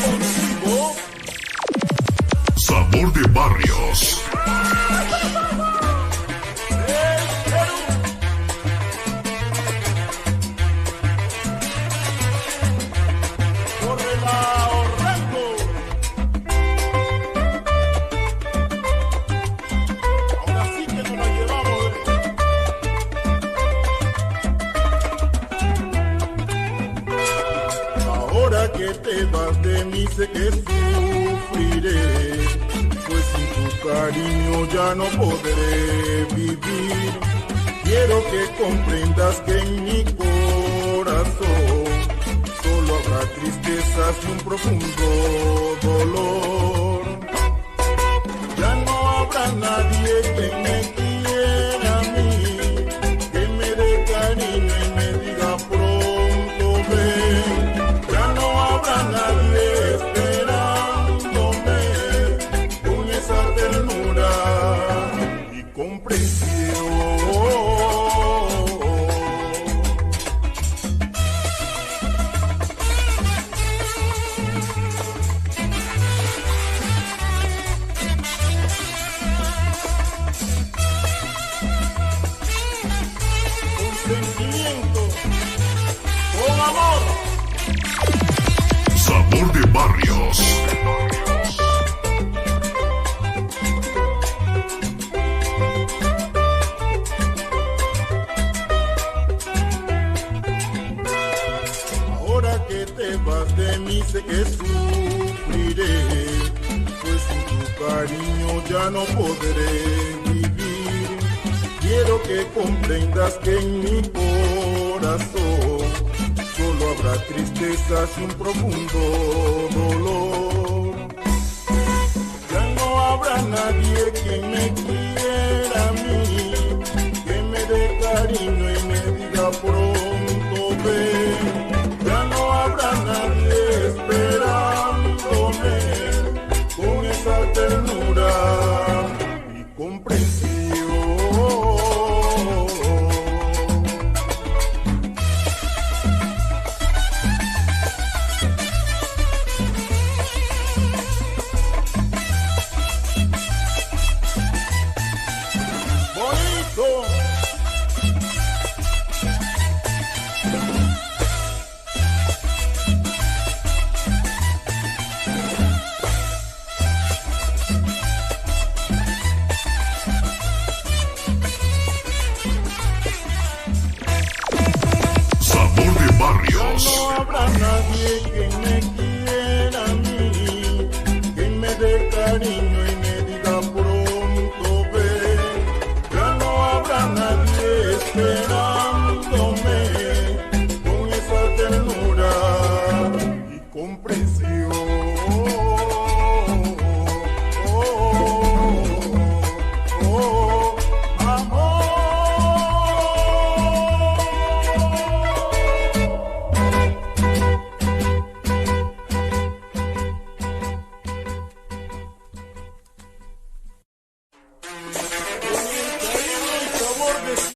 contigo. Sabor de barrios. Que te vas de mí sé que sufriré, pues sin tu cariño ya no podré vivir. Quiero que comprendas que en mi corazón solo habrá tristezas y un profundo dolor. Ya no habrá nadie que me quiera a mí, que me dé cariño y me diga pronto ven. Nadie esperándome con esa ternura y comprensión. Con sentimiento, con amor. Sabor de barrios. Ahora que te vas de mí sé que sufriré, pues sin tu cariño ya no podré vivir. Quiero que comprendas que en mi corazón solo habrá tristezas y un profundo dolor. Ya no habrá nadie que me quiera a mí, que me dé cariño y me diga pronto ven. Ya no habrá nadie esperándome con esa ternura y comprensión. Sabor de barrios. No habrá nadie que